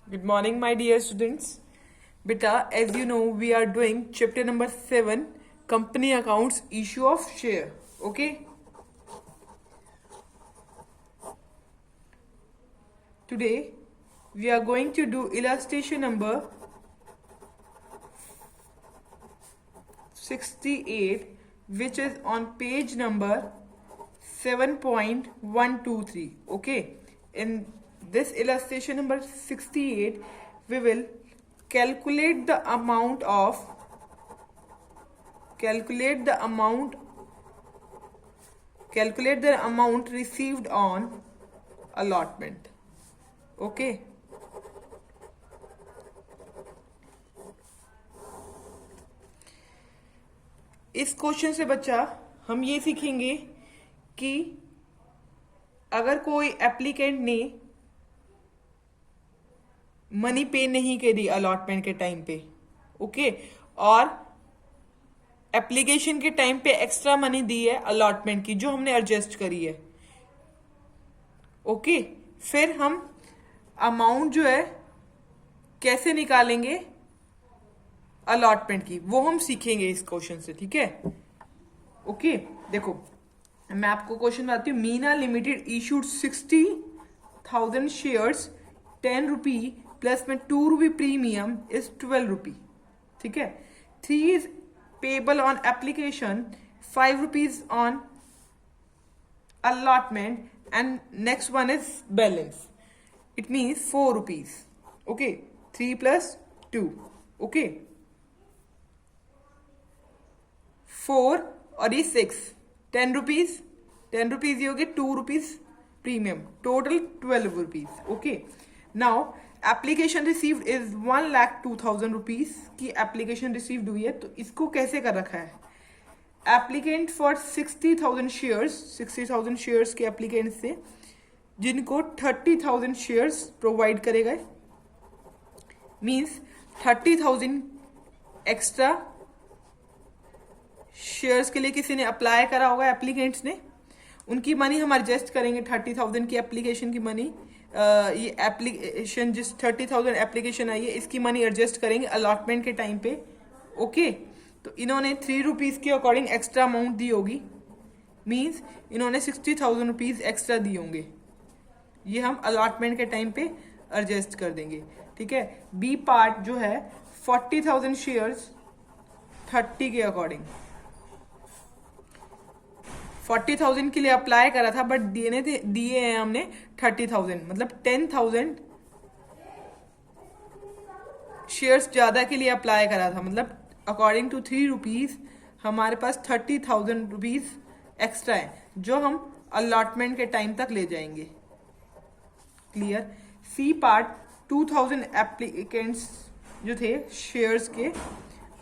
Good morning, my dear students. Beta, as you know, we are doing chapter number 7, company accounts, issue of share. Okay. Today, we are going to do illustration number 68, which is on page number 7.123. Okay. In this illustration number 68, we will calculate the amount received on allotment. Okay. इस question से बच्चा हम ये सीखेंगे कि अगर कोई applicant ने मनी पे नहीं करी अलॉटमेंट के टाइम पे, ओके, और एप्लीकेशन के टाइम पे एक्स्ट्रा मनी दी है अलॉटमेंट की जो हमने एडजस्ट करी है, ओके, फिर हम अमाउंट जो है कैसे निकालेंगे अलॉटमेंट की, वो हम सीखेंगे इस क्वेश्चन से. ठीक है, ओके. देखो मैं आपको क्वेश्चन बताती हूँ. मीना लिमिटेड इशूड 60,000 शेयर्स 10 रुपी प्लस में 2 रुपी प्रीमियम इज 12 रुपी. ठीक है. 3 is payable on application, 5 rupees on allotment, and next one is balance. It means 4 rupees. Okay, 3 plus 2. Okay, 4 और ये 6, 10 रुपीज, 10 रुपीज ये हो गए, 2 rupees premium, total 12 rupees. Okay. Now application received is 1,02,000 rupees की application received हुई है. तो इसको कैसे कर रखा है? एप्लीकेंट फॉर 60,000 शेयर्स, 60,000 शेयर्स के एप्लीकेंट से जिनको 30,000 शेयर्स प्रोवाइड करे गए, मीन्स 30,000 एक्स्ट्रा शेयर्स के लिए किसी ने अप्लाई करा होगा, एप्लीकेंट्स ने. उनकी मनी हम एडजस्ट करेंगे. 30,000 की एप्लीकेशन की मनी, ये एप्लीकेशन जिस 30,000 एप्लीकेशन आई है इसकी मनी एडजस्ट करेंगे अलॉटमेंट के टाइम पे. ओके. तो इन्होंने 3 रुपीज के अकॉर्डिंग एक्स्ट्रा अमाउंट दी होगी, मीन्स इन्होंने 60,000 रुपीज एक्स्ट्रा दिए होंगे. ये हम अलॉटमेंट के टाइम पे एडजस्ट कर देंगे. ठीक है. बी पार्ट जो है 40,000 शेयर्स 30 के अकॉर्डिंग, 40,000 के लिए अप्लाई करा था बट दिए हैं हमने 30,000, मतलब 10,000 शेयर्स ज्यादा के लिए अप्लाई करा था. मतलब अकॉर्डिंग टू 3 रुपीज हमारे पास 30,000 रुपीज एक्स्ट्रा है जो हम अलॉटमेंट के टाइम तक ले जाएंगे. क्लियर. सी पार्ट 2,000 एप्लीकेंट्स जो थे शेयर्स के,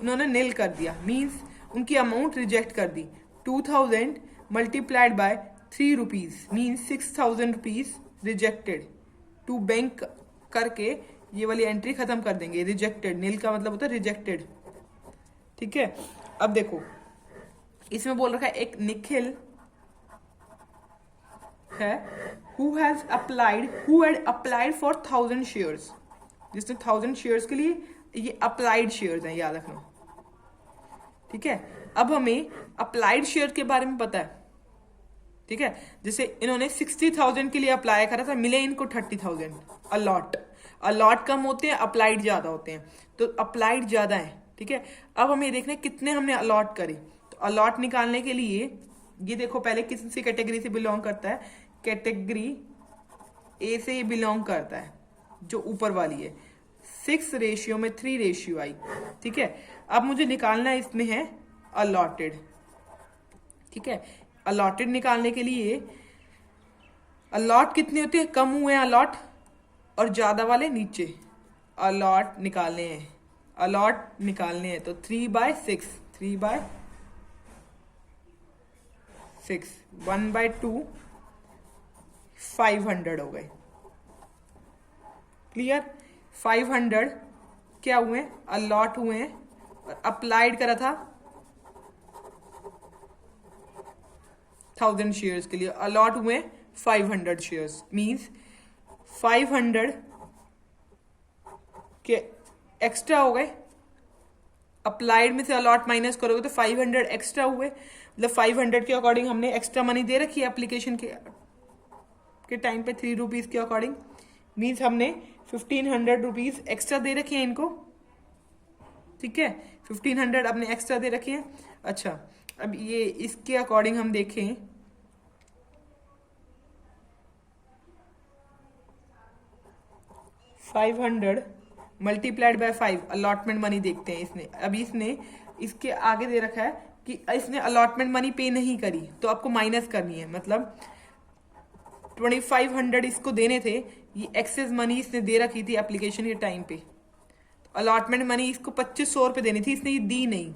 उन्होंने निल कर दिया, मीन्स उनकी अमाउंट रिजेक्ट कर दी. 2,000 multiplied by 3 rupees means 6,000 rupees rejected. To bank करके ये वाली एंट्री खत्म कर देंगे. रिजेक्टेड, निल का मतलब होता है रिजेक्टेड. ठीक है. अब देखो इसमें बोल रखा है एक निखिल है who had applied for 1,000 shares, जिसने 1,000 शेयर्स के लिए, ये अप्लाइड शेयर्स हैं, याद रखना. ठीक है. अब हमें अप्लाइड शेयर के बारे में पता है. ठीक है. जैसे इन्होंने 60,000 के लिए अप्लाई करा था, मिले इनको 30,000. अलॉट कम होते हैं, अप्लाइड ज्यादा होते हैं, तो अप्लाइड ज्यादा है. ठीक है. अब हमें देखना है कितने हमने अलॉट करी. तो अलॉट निकालने के लिए ये देखो पहले किस सी कैटेगरी से बिलोंग करता है. कैटेगरी ए से ये बिलोंग करता है, जो ऊपर वाली है. 6 रेशियो में 3 रेशियो आई. ठीक है. अब मुझे निकालना इसमें है अलॉटेड. ठीक है. अलॉटेड निकालने के लिए अलॉट कितने होते हैं? कम हुए अलॉट और ज्यादा वाले नीचे. अलॉट निकालने हैं, तो 3/6, 3/6, 1/2, 500 हो गए. क्लियर. 500 क्या हुए? अलॉट हुए हैं. और अप्लाइड करा था 1,000 शेयर्स के लिए, अलॉट हुए 500 शेयर्स, मीन्स 500 कि एक्स्ट्रा हो गए, अप्लाइड में से अलॉट माइनस करोगे तो 500 एक्स्ट्रा हुए, मतलब 500 के अकॉर्डिंग हमने एक्स्ट्रा मनी दे रखी है एप्लीकेशन के टाइम पे 3 रुपीज़ के अकॉर्डिंग, मीन्स हमने 1500 रुपीज़ एक्स्ट्रा दे रखे हैं इनको, ठीक है, 1500 अपने एक्स्ट्रा दे रखे हैं। अच्छा, अब ये इसके अकॉर्डिंग हम देखें, $500 मल्टीप्लाइड बाय 5 अलॉटमेंट मनी देखते हैं इसने। अभी इसने इसके आगे दे रखा है कि इसने अलॉटमेंट मनी पे नहीं करी, तो आपको माइनस करनी है, मतलब 2500 इसको देने थे, ये एक्सेस मनी इसने दे रखी थी एप्लीकेशन के टाइम पे, अलॉटमेंट मनी इसको 2500 रुपये देनी थी, इसने ये दी नहीं,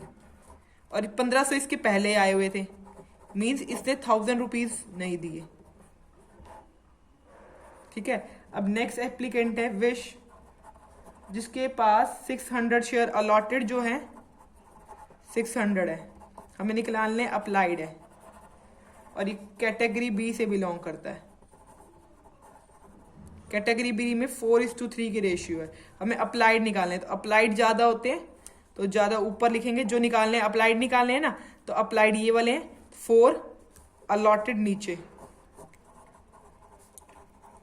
और 1500 इसके पहले आए हुए थे, मीन्स इसने 1000 रुपीज नहीं दिए, ठीक है। अब नेक्स्ट एप्लीकेंट है विश, जिसके पास 600 शेयर अलॉटेड जो है 600 है, हमें निकालने अप्लाइड है, और ये कैटेगरी बी से बिलोंग करता है। कैटेगरी बी में 4:3 की रेशियो है, हमें अप्लाइड निकालने हैं, तो अप्लाइड ज़्यादा होते हैं तो ज़्यादा ऊपर लिखेंगे, जो निकालने हैं अप्लाइड निकालने हैं ना, तो अप्लाइड ये वाले हैं, 4 अलॉटेड नीचे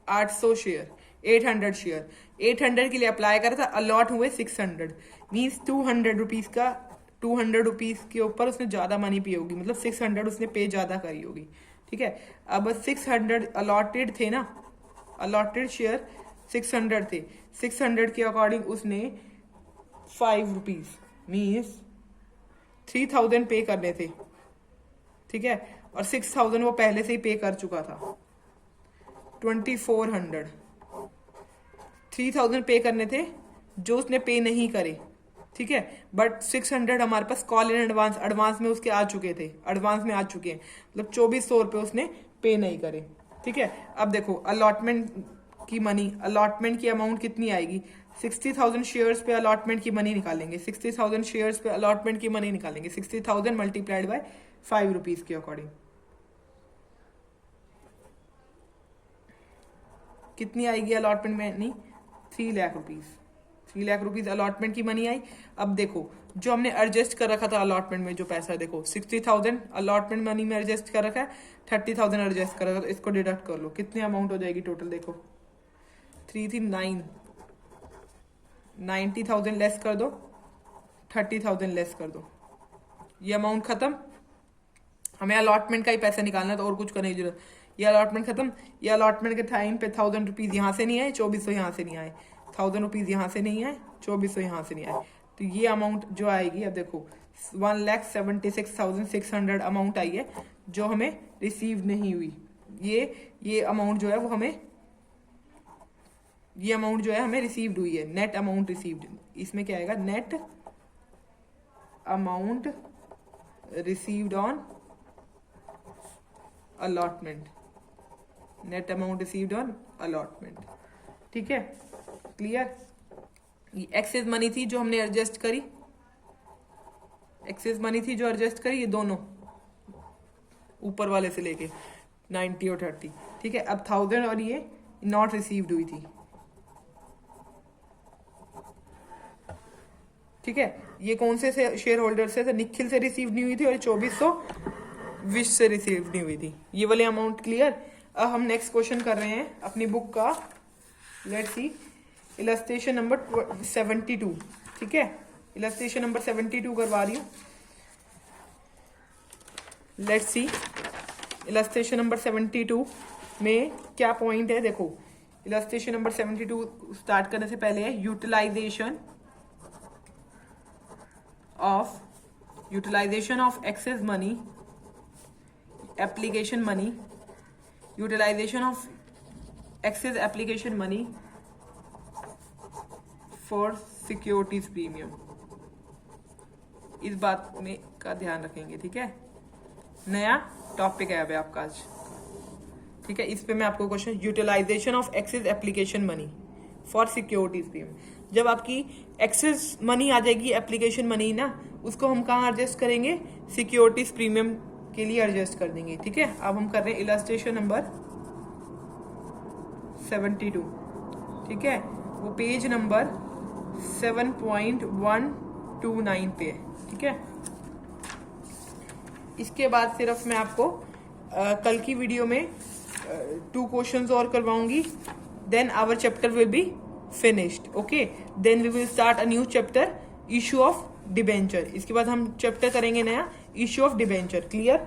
800 शेयर 800 शेयर 800 के लिए अप्लाई करा था, अलॉट हुए 600, मीन्स 200 रुपीज़ का 200 रुपीज़ के ऊपर उसने ज़्यादा मनी पे होगी, मतलब 600 उसने पे ज़्यादा करी होगी, ठीक है। अब 600 अलॉटेड थे ना, अलॉटेड शेयर 600 थे, 600 के अकॉर्डिंग उसने 5 रुपीज़ मीन्स 3000 पे करने थे, ठीक है, और 6000 वो पहले से ही पे कर चुका था, 2400 3000 पे करने थे जो उसने पे नहीं करे, ठीक है, बट 600 हमारे पास कॉल इन एडवांस, एडवांस में उसके आ चुके थे, एडवांस में आ चुके हैं, मतलब 2400 रुपये उसने पे नहीं करे, ठीक है। अब देखो अलॉटमेंट की मनी, अलॉटमेंट की अमाउंट कितनी आएगी, 60,000 शेयर्स पे अलॉटमेंट की मनी निकालेंगे, 60,000 शेयर्स पे अलॉटमेंट की मनी निकालेंगे, 60,000 मल्टीप्लाइड बाय 5 रुपीज़ के अकॉर्डिंग कितनी आएगी allotment money, 3 lakh rupees, 3 lakh rupees allotment की मनी आई। अब देखो जो हमने एडजस्ट कर रखा था अलॉटमेंट में जो पैसा, देखो 60,000 अलॉटमेंट मनी में एडजस्ट कर रखा है, 30,000 एडजस्ट कर रखा है, तो इसको डिडक्ट कर लो, कितनी अमाउंट हो जाएगी टोटल, देखो 3 थी 9, 90,000 लेस कर दो, 30,000 लेस कर दो, ये अमाउंट खत्म। हमें अलॉटमेंट का ही पैसा निकालना था और कुछ करने की जरूरत, ये अलॉटमेंट खत्म। ये अलॉटमेंट के टाइम पे 1000 रुपीज़ यहाँ से नहीं आए, 2400 यहाँ से नहीं आए, 1000 रुपीज़ यहाँ से नहीं आए, 2400 यहाँ से नहीं आए, तो ये अमाउंट जो आएगी, अब देखो 1,76,600 अमाउंट आई है जो हमें रिसीव नहीं हुई, ये अमाउंट जो है वो हमें, ये अमाउंट जो है हमें रिसीव्ड हुई है, नेट अमाउंट रिसीव्ड, इसमें क्या आएगा, net amount received on allotment, net amount received on allotment, ठीक है, क्लियर। ये एक्सेस मनी थी जो हमने एडजस्ट करी, एक्सेस मनी थी जो एडजस्ट करी, ये दोनों ऊपर वाले से लेके 90 और 30, ठीक है। अब 1000 और ये नॉट रिसीव्ड हुई थी, ठीक है। ये कौन से शेयर होल्डर से, निखिल से रिसीव नहीं हुई थी, और 2400 विश से रिसीव नहीं हुई थी, ये वाले अमाउंट, क्लियर। अब हम नेक्स्ट क्वेश्चन कर रहे हैं अपनी बुक का, लेट्स सी इलस्ट्रेशन नंबर 72, ठीक है, इलस्ट्रेशन नंबर 72 करवा रही हूँ, लेट्स सी इलस्ट्रेशन नंबर 72 में क्या पॉइंट है। देखो इलस्ट्रेशन नंबर 72 स्टार्ट करने से पहले है utilisation of excess money, application money, utilisation of excess application money for securities premium, इस बात में का ध्यान रखेंगे, ठीक है। नया टॉपिक है अभी आपका आज, ठीक है। इस पे मैं आपको question, utilisation of excess application money for securities premium, जब आपकी एक्सेस मनी आ जाएगी एप्लीकेशन मनी ना, उसको हम कहाँ एडजस्ट करेंगे, सिक्योरिटीज प्रीमियम के लिए एडजस्ट कर देंगे, ठीक है। अब हम कर रहे हैं इलस्ट्रेशन नंबर 72, ठीक है, वो पेज नंबर 7.129 पे है, ठीक है। इसके बाद सिर्फ मैं आपको कल की वीडियो में 2 क्वेश्चंस और करवाऊंगी, then our chapter will be finished, okay. Then we will start a new chapter, issue of debenture. इसके बाद हम चैप्टर करेंगे नया, इशू ऑफ डिबेंचर, क्लियर।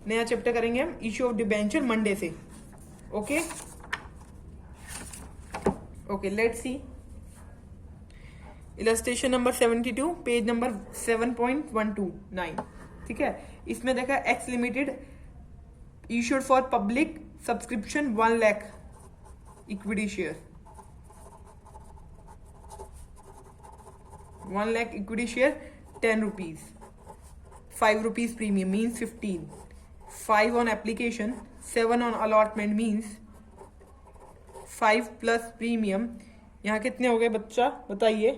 नया चैप्टर करेंगे हम इशू ऑफ डिबेंचर मंडे से, okay. Okay, let's see illustration number 72, page number 7.129, ठीक है। इसमें देखा X limited issued for public subscription 1 lakh equity share, 1 lakh equity share 10 rupees, 5 rupees premium means 15, 5 on application, 7 on allotment means 5 plus premium. यहाँ कितने हो गए बच्चा बताइए?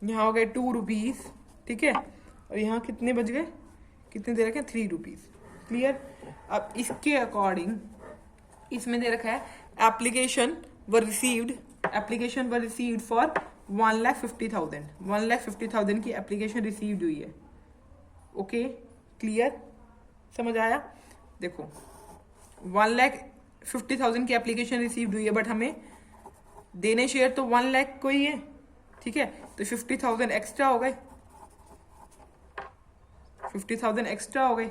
यहाँ हो गए 2 रुपीज, ठीक है। और यहाँ कितने बच गए, कितने दे रखे हैं? 3 रुपीज, क्लियर। अब इसके अकॉर्डिंग इसमें दे रखा है एप्लीकेशन वर रिसीव्ड फॉर 1,50,000, 1,50,000 की एप्लीकेशन रिसीव्ड हुई है, ओके, क्लियर, समझ आया? देखो 1,50,000 की एप्लीकेशन रिसीव्ड हुई है, बट हमें देने शेयर तो 1 लाख को ही है, ठीक है। तो 50,000 एक्स्ट्रा हो गए, 50,000 एक्स्ट्रा हो गए।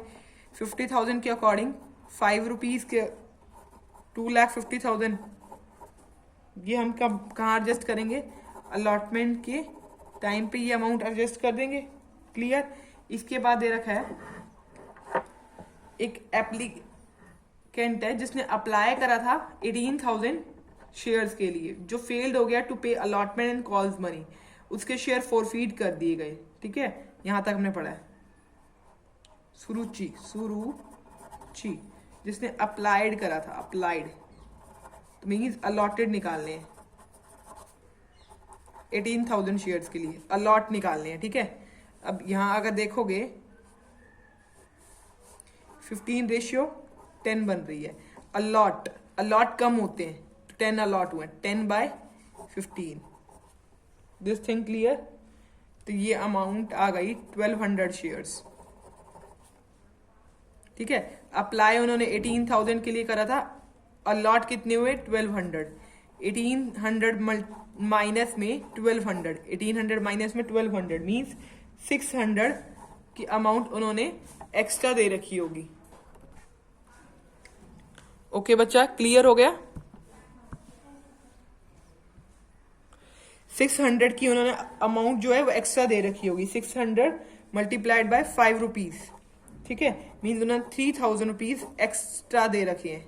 50,000 के अकॉर्डिंग 5 रुपीज के 2,50,000, ये हम कहाँ एडजस्ट करेंगे? अलॉटमेंट के टाइम पे ये अमाउंट एडजस्ट कर देंगे, क्लियर। इसके बाद दे रखा है एक एप्लीकेंट है जिसने अप्लाई करा था 18,000 शेयर्स के लिए, जो फेल्ड हो गया to pay allotment and calls money, उसके शेयर फॉरफीट कर दिए गए, ठीक है। यहां तक हमने पढ़ा है। सुरुचि जिसने अप्लाइड करा था, अप्लाइड तो मीन्स अलॉटेड निकालने हैं, 18,000 शेयर्स के लिए अलॉट निकालने हैं, ठीक है। अब यहां अगर देखोगे 15:10 बन रही है। अलॉट कम होते हैं, 10 अलॉट हुए, 10/15, दिस थिंग क्लियर। तो ये अमाउंट आ गई 1200 शेयर्स, ठीक है। अप्लाई उन्होंने 18,000 के लिए करा था, अलॉट कितने हुए? 1200, 1800 माइनस में 1200, 1800 माइनस में 1200 मीन्स 600 की अमाउंट उन्होंने एक्स्ट्रा दे रखी होगी, ओके बच्चा, क्लियर हो गया? 600 की उन्होंने अमाउंट जो है वो एक्स्ट्रा दे रखी होगी, 600 मल्टीप्लाइड बाय 5 रुपीज, ठीक है, मीन्स उन्होंने 3,000 रुपीज एक्स्ट्रा दे रखे हैं,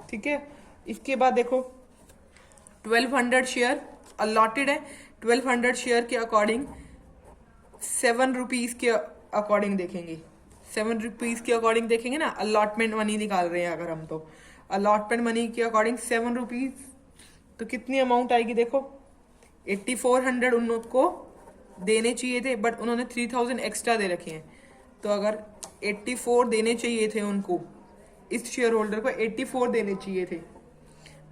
ठीक है। इसके बाद देखो 1200 शेयर अलॉटेड है, 1200 शेयर के अकॉर्डिंग 7 रुपीज के अकॉर्डिंग देखेंगे, 7 रुपीज के अकॉर्डिंग देखेंगे ना, अलॉटमेंट मनी निकाल रहे हैं अगर हम, तो अलॉटमेंट मनी के अकॉर्डिंग 7 रुपीज, तो कितनी अमाउंट आएगी? देखो 8400 उनको देने चाहिए थे, बट उन्होंने 3000 एक्स्ट्रा दे रखे हैं। तो अगर 84 देने चाहिए थे उनको, इस शेयर होल्डर को 84 देने चाहिए थे,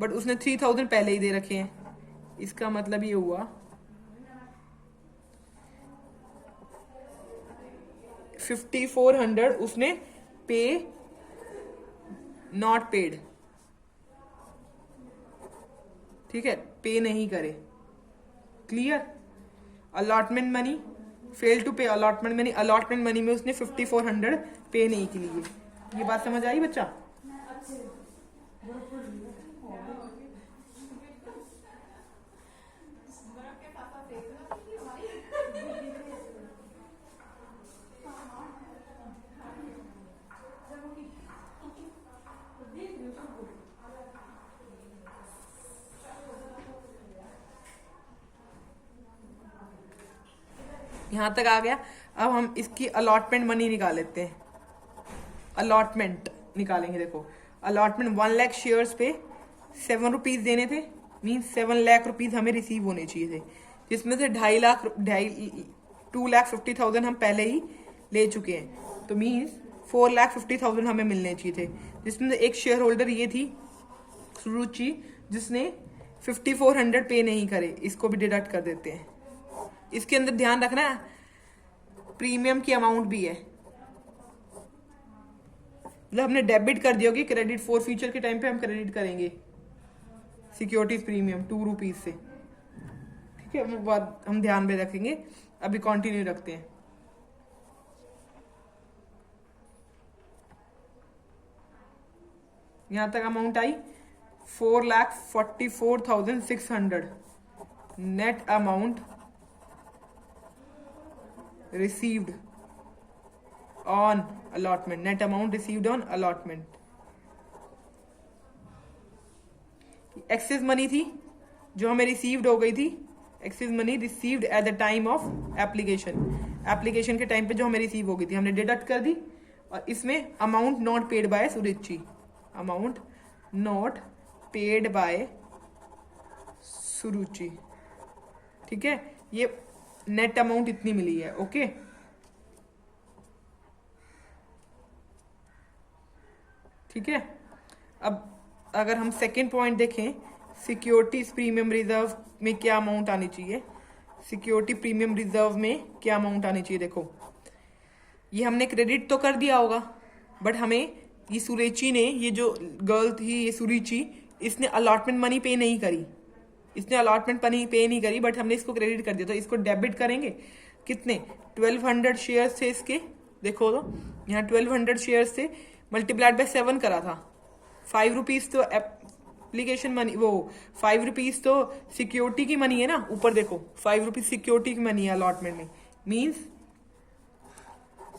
बट उसने 3000 पहले ही दे रखे हैं। इसका मतलब ये हुआ 5400 उसने पे नॉट पेड, ठीक है, पे नहीं करे, clear. Allotment money fail to pay allotment money, allotment money में उसने 5400 पे नहीं की लिए। ये बात समझ आई बच्चा? यहां तक आ गया। अब हम इसकी अलॉटमेंट मनी निकाल लेते हैं, अलॉटमेंट निकालेंगे। देखो अलॉटमेंट 1 लाख शेयर्स पे 7 रुपीज देने थे, मीन्स 7 लाख रुपीज हमें रिसीव होने चाहिए थे, जिसमें से 2,50,000 हम पहले ही ले चुके हैं, तो मीन्स 4,50,000 हमें मिलने चाहिए थे, जिसमें एक शेयर होल्डर ये थी सुरुचि, जिसने 5,400 पे नहीं करे, इसको भी डिडक्ट कर देते हैं। इसके अंदर ध्यान रखना प्रीमियम की अमाउंट भी है, मतलब हमने डेबिट कर दिया कि क्रेडिट फॉर फ्यूचर के टाइम पे हम क्रेडिट करेंगे सिक्योरिटीज प्रीमियम 2 रुपीज से, ठीक है, वो बात हम ध्यान में रखेंगे। अभी कंटिन्यू रखते हैं। यहां तक amount I 4,44,600 net amount received on allotment, net amount received on allotment. Excess money थी जो हमें रिसीव्ड हो गई थी, excess money received at the time of application, application के टाइम पे जो हमें रिसीव हो गई थी हमने डिडक्ट कर दी। और इसमें amount not paid by Suruchi, amount not paid by Suruchi, ठीक है, ये नेट अमाउंट इतनी मिली है। ओके, ठीक है। अब अगर हम सेकेंड पॉइंट देखें, सिक्योरिटीज प्रीमियम रिजर्व में क्या अमाउंट आनी चाहिए, सिक्योरिटी प्रीमियम रिजर्व में क्या अमाउंट आनी चाहिए। देखो ये हमने क्रेडिट तो कर दिया होगा, बट हमें ये सुरुचि ने, ये जो गर्ल थी ये सुरुचि, इसने अलॉटमेंट मनी पे नहीं करी, इसने अलॉटमेंट मनी पे नहीं करी, बट हमने इसको क्रेडिट कर दिया, तो इसको डेबिट करेंगे। कितने 1200 शेयर्स थे इसके, देखो तो यहाँ 1200 शेयर्स थे, मल्टीप्लाइड बाय 7 करा था। 5 रुपीज तो एप्लीकेशन मनी, वो 5 रुपीज तो सिक्योरिटी की मनी है ना, ऊपर देखो 5 रुपीज सिक्योरिटी की मनी है अलॉटमेंट में, means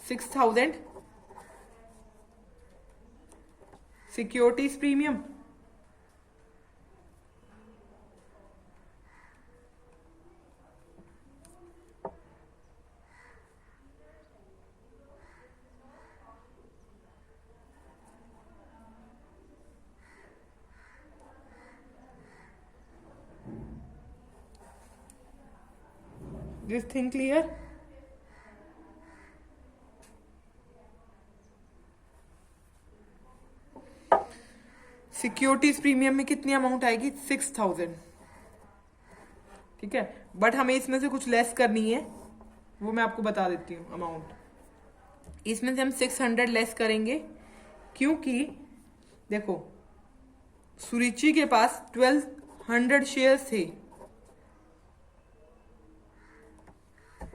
6,000 securities premium. This thing clear? Securities premium में कितनी अमाउंट आएगी 6,000, ठीक है, बट हमें इसमें से कुछ लेस करनी है, वो मैं आपको बता देती हूँ अमाउंट। इसमें से हम 600 लेस करेंगे, क्योंकि देखो सुरुचि के पास 1200 शेयर्स थे।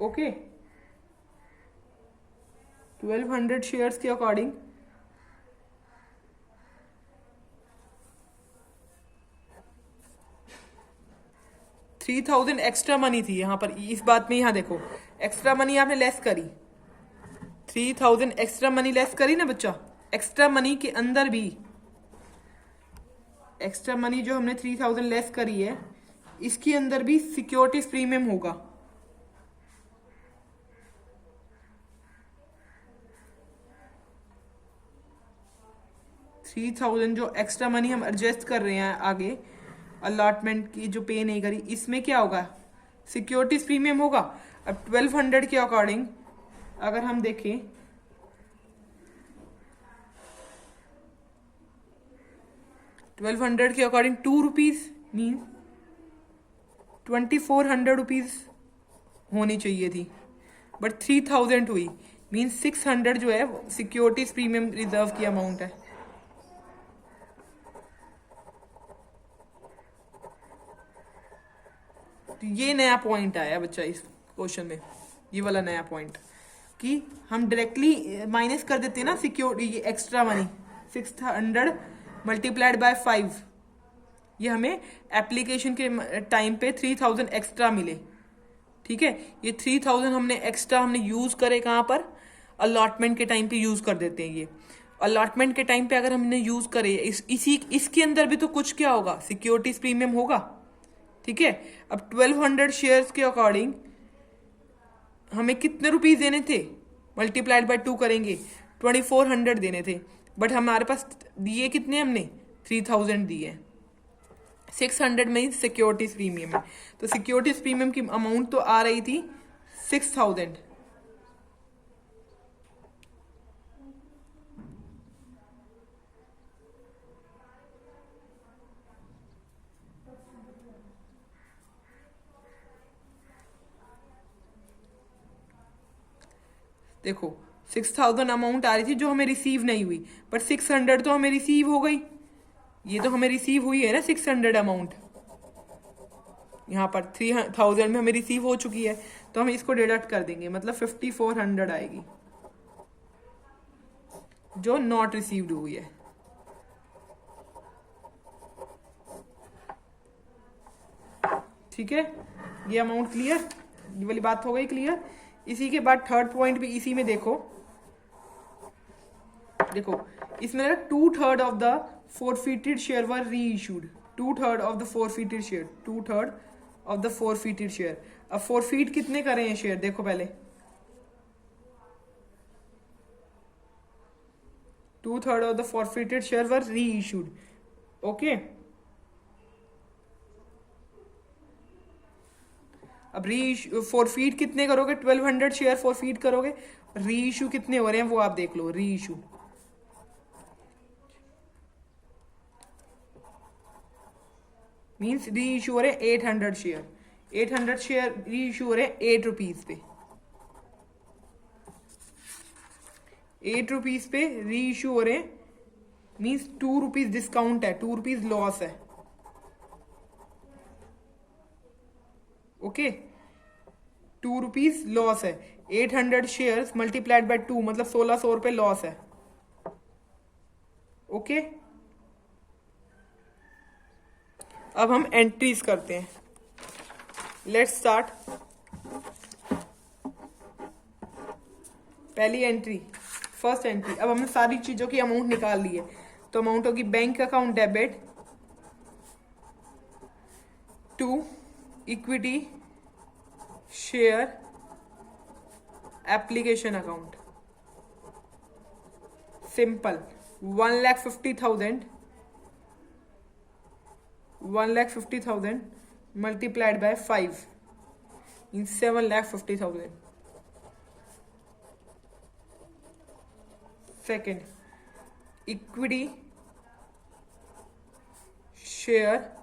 ओके, 1200 शेयर्स के अकॉर्डिंग $3,000 एक्स्ट्रा मनी थी यहां पर, इस बात में, यहां देखो एक्स्ट्रा मनी आपने लेस करी, 3,000 एक्स्ट्रा मनी लेस करी ना बच्चा। एक्स्ट्रा मनी के अंदर भी, एक्स्ट्रा मनी जो हमने 3,000 लेस करी है, इसके अंदर भी सिक्योरिटीज प्रीमियम होगा। $3,000 जो एक्स्ट्रा मनी हम एडजस्ट कर रहे हैं आगे, अलॉटमेंट की जो पे नहीं करी, इसमें क्या होगा सिक्योरिटीज प्रीमियम होगा। अब 1200 के अकॉर्डिंग अगर हम देखें, $1200 के अकॉर्डिंग 2 रुपीज मीन 2,400 रुपीज होनी चाहिए थी, बट 3,000 हुई, मीन 600 जो है सिक्योरिटीज प्रीमियम रिजर्व की अमाउंट है। तो ये नया पॉइंट आया बच्चा इस क्वेश्चन में, ये वाला नया पॉइंट कि हम डायरेक्टली माइनस कर देते हैं ना security, extra money 600 multiplied by 5, ये हमें एप्लीकेशन के टाइम पे 3,000 एक्स्ट्रा मिले, ठीक है। ये 3,000 हमने एक्स्ट्रा हमने यूज करे कहाँ पर, अलॉटमेंट के टाइम पे यूज कर देते हैं। ये अलॉटमेंट के टाइम पे अगर हमने यूज करे, इसके अंदर भी तो कुछ क्या होगा सिक्योरिटीज प्रीमियम होगा, ठीक है। अब 1200 शेयर्स के अकॉर्डिंग हमें कितने रुपीज देने थे, मल्टीप्लाइड बाय 2 करेंगे 2,400 देने थे, बट हमारे पास दिए कितने हमने 3,000 दिए, 600 में सिक्योरिटीज प्रीमियम है। तो सिक्योरिटीज प्रीमियम की अमाउंट तो आ रही थी 6,000, देखो 6,000 अमाउंट आ रही थी जो हमें रिसीव नहीं हुई, पर 600 तो हमें रिसीव हो गई। ये तो हमें रिसीव हुई है ना 600 अमाउंट, यहाँ पर 3,000 में हमें रिसीव हो चुकी है, तो हम इसको डिडक्ट कर देंगे, मतलब 5,400 आएगी जो नॉट रिसीव्ड हुई है। ठीक है, ये अमाउंट क्लियर, ये वाली बात हो गई क्लियर। इसी के बाद थर्ड पॉइंट भी इसी में देखो, इसमें 2/3 of the forfeited share were reissued. 2/3 of the forfeited share, 2/3 of the forfeited share. अब forfeit कितने करे हैं शेयर, देखो पहले 2/3 of the forfeited share were reissued. Okay, अब फॉरफीट कितने करोगे, 1200 शेयर फॉरफीट करोगे। री इशू कितने हो रहे हैं वो आप देख लो, री इशू मीन्स री इशू हो रहे हैं 800 शेयर। 800 शेयर री इशू हो रहे हैं 8 रुपीज पे, 8 रुपीज पे री इशू हो रहे हैं, मीन्स 2 रुपीज डिस्काउंट है, 2 रुपीज लॉस है। ओके, 2 रुपीज लॉस है। 800 शेयर मल्टीप्लाइड बाय 2 मतलब 1600 रुपए लॉस है। ओके, अब हम एंट्रीज करते हैं। Let's start. पहली एंट्री, फर्स्ट एंट्री। अब हमने सारी चीजों की अमाउंट निकाल ली है, तो अमाउंट होगी bank account debit to equity share application account. Simple, 1,50,000 multiplied by 5 means 7,50,000। Second, equity share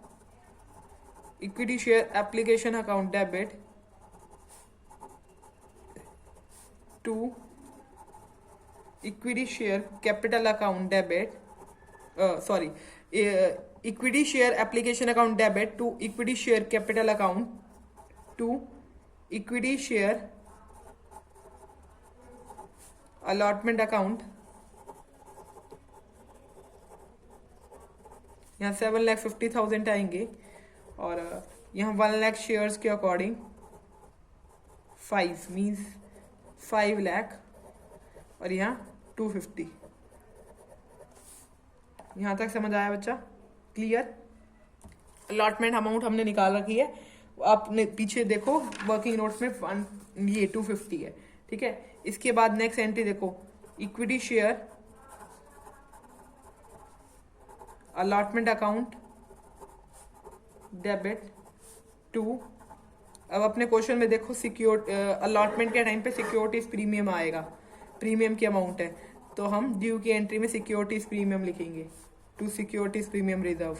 application account debit to equity share capital account debit, equity share application account debit to equity share capital account to equity share allotment account. यहाँ 7,50,000 आएंगे और यहाँ 1 lakh shares के according 5 means 5 lakh और यहाँ 250। यहाँ तक समझ आया बच्चा, क्लियर। अलॉटमेंट अमाउंट हमने निकाल रखी है, आपने पीछे देखो वर्किंग नोट्स में ये 250 है। ठीक है, इसके बाद नेक्स्ट एंट्री देखो, equity share allotment account debit to, अब अपने क्वेश्चन में देखो अलॉटमेंट के टाइम पे सिक्योरिटीज प्रीमियम आएगा, प्रीमियम की अमाउंट है, तो हम ड्यू की एंट्री में सिक्योरिटीज प्रीमियम लिखेंगे टू सिक्योरिटीज प्रीमियम रिजर्व।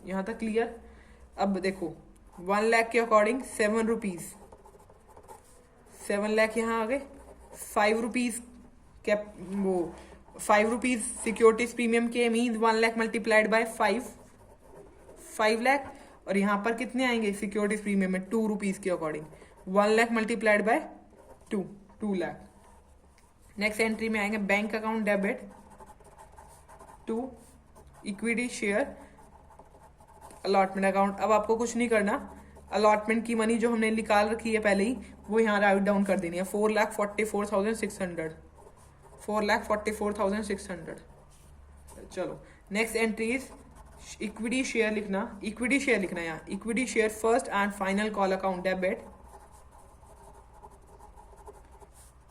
यहां तक क्लियर। अब देखो 1 लाख के अकॉर्डिंग 7 रुपीज, 7 लाख यहाँ आ गए, 5 रुपीज कैप वो 5 रुपीज सिक्योरिटीज प्रीमियम के means 1 lakh multiplied by 5 lakh, और यहाँ पर कितने आएंगे सिक्योरिटीज प्रीमियम में 2 रुपीज के according 1 lakh multiplied by 2 lakh. Next entry में आएंगे bank account debit to equity share allotment account. अब आपको कुछ नहीं करना, अलॉटमेंट की मनी जो हमने निकाल रखी है पहले ही वो यहाँ राइट डाउन कर देनी है, 4,44,600, 4,44,600। चलो next entry is equity share लिखना, इक्विटी शेयर लिखना यहाँ, equity share first and final call account debit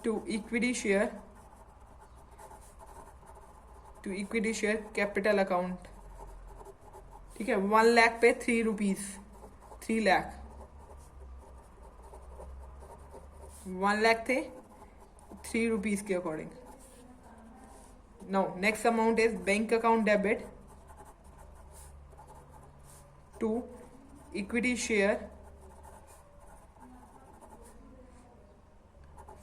to equity share capital account. ठीक है, 1 लाख पे 3 रुपीज, 3 लाख, 1 लाख थे 3 रुपीज के according. Now next amount is bank account debit to equity share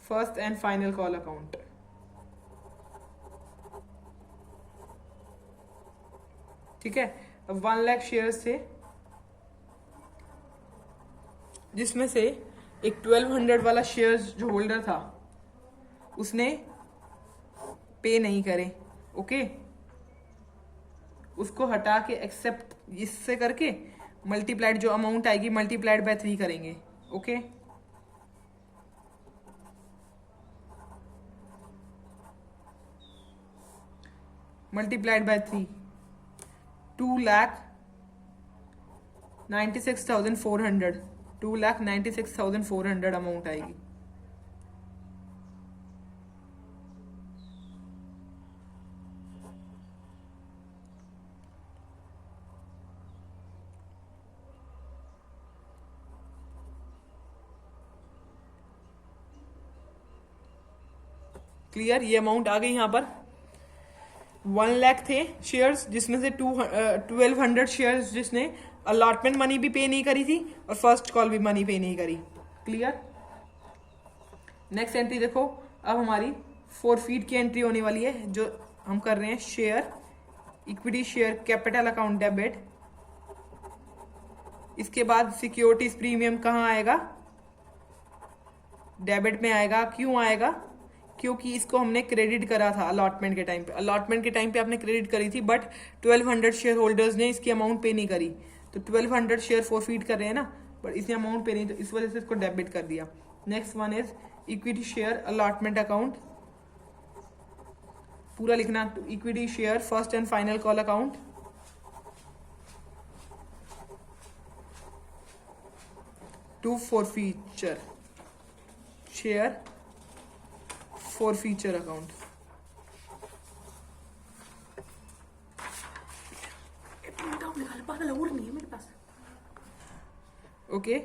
first and final call account. ठीक है, अब 1 lakh shares थे जिसमें से एक 1200 वाला शेयर्स जो होल्डर था उसने पे नहीं करे। ओके, उसको हटा के एक्सेप्ट इससे करके मल्टीप्लाइड जो अमाउंट आएगी मल्टीप्लाइड बाय 3 करेंगे। ओके, मल्टीप्लाइड बाय 3, 2,96,400 2,96,400 अमाउंट आएगी। क्लियर, ये अमाउंट आ गई यहां पर। 1 लाख थे शेयर्स जिसमें से 1200 शेयर्स जिसने अलॉटमेंट मनी भी पे नहीं करी थी और फर्स्ट कॉल भी मनी पे नहीं करी। क्लियर, नेक्स्ट एंट्री देखो, अब हमारी फोरफीट की एंट्री होने वाली है जो हम कर रहे हैं share equity share capital account debit. इसके बाद सिक्योरिटीज प्रीमियम कहाँ आएगा, डेबिट में आएगा। क्यों आएगा, क्योंकि इसको हमने क्रेडिट करा था अलॉटमेंट के टाइम पे। अलॉटमेंट के टाइम पे आपने क्रेडिट करी थी बट 1200 शेयर होल्डर्स ने इसकी अमाउंट पे नहीं करी, तो 1200 शेयर फोरफीट कर रहे हैं ना, बट इसने अमाउंट पे नहीं, तो इस वजह से इसको डेबिट कर दिया। Next one is equity share allotment account, पूरा लिखना, equity share first and final call account, to forfeiture share forfeiture account. Okay,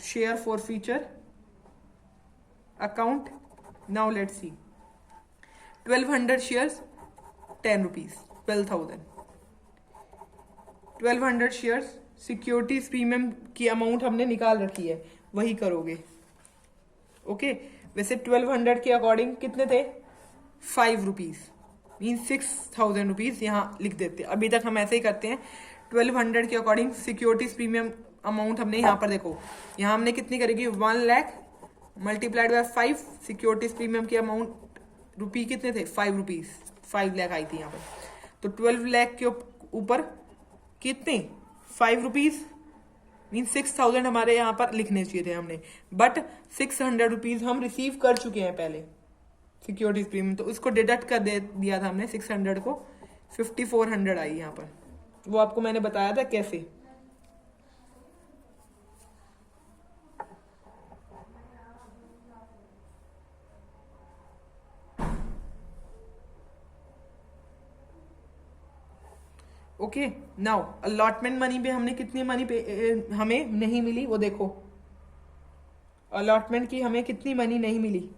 share forfeiture account. Now let's see, 1200 shares 10 rupees, 12,000। 1200 shares securities premium की amount हमने निकाल रखी है, वही करोगे। Okay, वैसे 1200 के अकॉर्डिंग कितने थे, 5 रुपीज, मीन 6,000 रुपीज यहाँ लिख देते हैं। अभी तक हम ऐसे ही करते हैं। 1200 के अकॉर्डिंग सिक्योरिटीज प्रीमियम अमाउंट हमने यहाँ पर देखो, यहाँ हमने कितनी करेगी, 1 lakh multiplied by 5, securities premium की अमाउंट रुपी कितने थे, 5 रुपीज, 5 लाख आई थी यहाँ पर। तो 12 लाख के ऊपर कितने, 5 रुपीज, मीन 6,000 हमारे यहाँ पर लिखने चाहिए थे हमने, बट 600 रुपीज हम रिसीव कर चुके हैं पहले सिक्योरिटीज प्रीमियम, तो उसको डिडक्ट कर दे दिया था हमने 600 को, 5400 आई यहाँ पर। वो आपको मैंने बताया था कैसे। ओके, नाउ अलॉटमेंट मनी पे हमने कितनी मनी पे हमें नहीं मिली, वो देखो। अलॉटमेंट की हमें कितनी मनी नहीं मिली,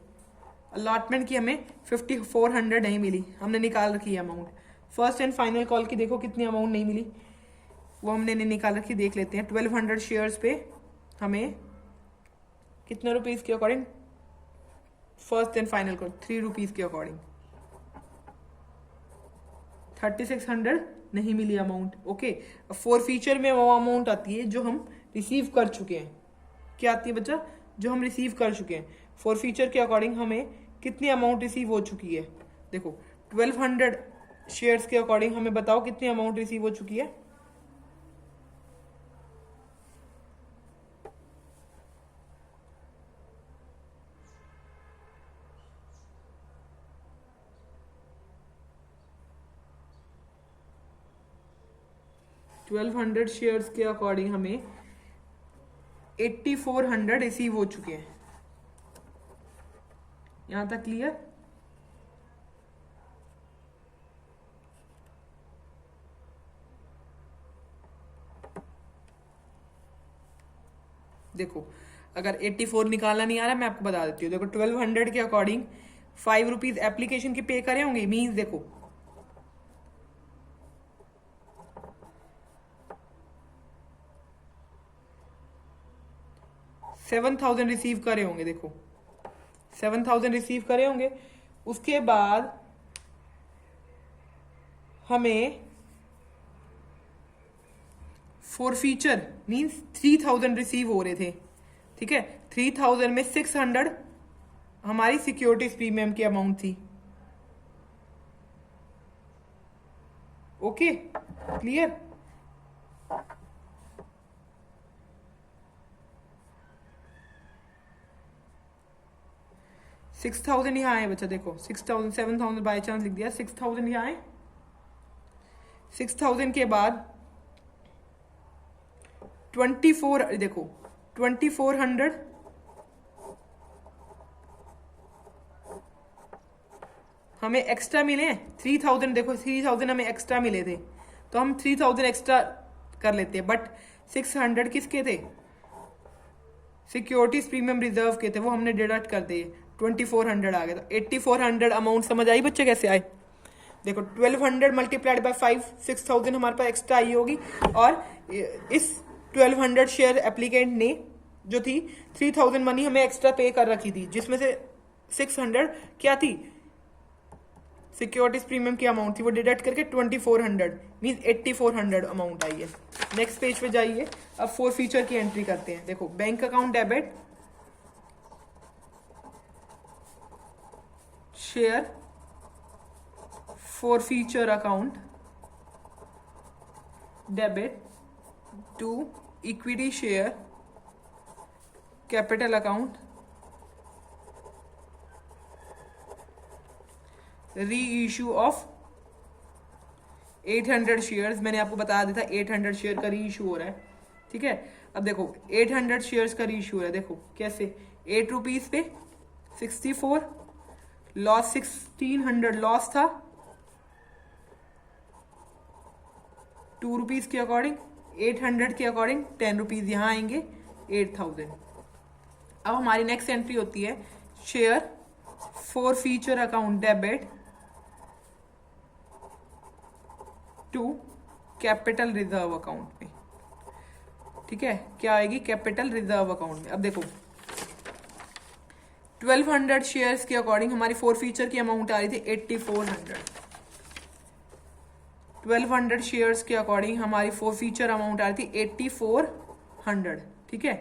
अलॉटमेंट की हमें 5400 नहीं मिली, हमने निकाल रखी है amount. First and final call की देखो कितनी अमाउंट नहीं मिली, वो हमने नहीं निकाल रखी, देख लेते हैं। 1200 शेयर्स पे हमें कितने रुपीज के according, first and final call 3 rupees के अकॉर्डिंग 3600 नहीं मिली अमाउंट। ओके, फोर फीचर में वो अमाउंट आती है जो हम रिसीव कर चुके हैं। क्या आती है बच्चा, जो हम रिसीव कर चुके हैं। फोर फीचर के अकॉर्डिंग हमें कितनी अमाउंट रिसीव हो चुकी है, देखो 1200 शेयर्स के अकॉर्डिंग हमें बताओ कितनी अमाउंट रिसीव हो चुकी है। ट्वेल्व 1200 शेयर्स के अकॉर्डिंग हमें 8400 रिसीव हो चुके हैं। यहां तक क्लियर। देखो अगर 84 निकालना नहीं आ रहा, मैं आपको बता देती हूँ। देखो 1200 के अकॉर्डिंग 5 रुपीज एप्लीकेशन के पे करे होंगे, मीन्स देखो 7,000 रिसीव करे होंगे, देखो 7,000 रिसीव करे होंगे। उसके बाद हमें फॉरफीचर मीन्स 3,000 रिसीव हो रहे थे, ठीक है। 3,000 में 600 हमारी सिक्योरिटीज प्रीमियम की अमाउंट थी। Okay, clear. सिक्स 6,000 यहाँ आए बच्चा, देखो 6,000 7,000 बाई चांस लिख दिया, 6,000 यहाँ आए। 6,000 के बाद 24, देखो 2,400 हमें एक्स्ट्रा मिले। 3,000 देखो 3,000 हमें एक्स्ट्रा मिले थे, तो हम 3,000 एक्स्ट्रा कर लेते हैं, बट 600 किसके थे? सिक्योरिटीज प्रीमियम रिजर्व के थे, वो हमने डिडक्ट कर दिए, 2,400 आ गया। तो 8,400 अमाउंट समझ आई बच्चे कैसे आए? देखो 1,200 मल्टीप्लाइड बाय 5, 6,000 हमारे पास एक्स्ट्रा आई होगी, और इस 1,200 शेयर एप्लीकेंट ने जो थी 3,000 मनी हमें एक्स्ट्रा पे कर रखी थी, जिसमें से 600 क्या थी? सिक्योरिटीज प्रीमियम की अमाउंट थी, वो डिडक्ट करके 2,400 मीन्स 8,400 अमाउंट आई है। नेक्स्ट पेज पे जाइए, अब फोर फीचर की एंट्री करते हैं। देखो bank account debit, share forfeiture account debit to equity share capital account reissue of 800 shares. मैंने आपको बता दिया था 800 शेयर का री इशू हो रहा है, ठीक है। अब देखो 800 शेयर्स का री इशू हो रहा है, देखो कैसे, 8 रुपीज पे 64 लॉस, 1,600 लॉस था, 2 रुपीज के अकॉर्डिंग, 800 के अकॉर्डिंग 10 रुपीज यहाँ आएंगे, 8,000। अब हमारी नेक्स्ट एंट्री होती है share forfeiture account debit to capital reserve account में, ठीक है। क्या आएगी? कैपिटल रिजर्व अकाउंट में। अब देखो 1,200 शेयर्स के अकॉर्डिंग हमारी फोर फीचर की अमाउंट आ रही थी 8,400। 1,200 शेयर्स के अकॉर्डिंग हमारी फोर फीचर अमाउंट आ रही थी 8,400, ठीक है।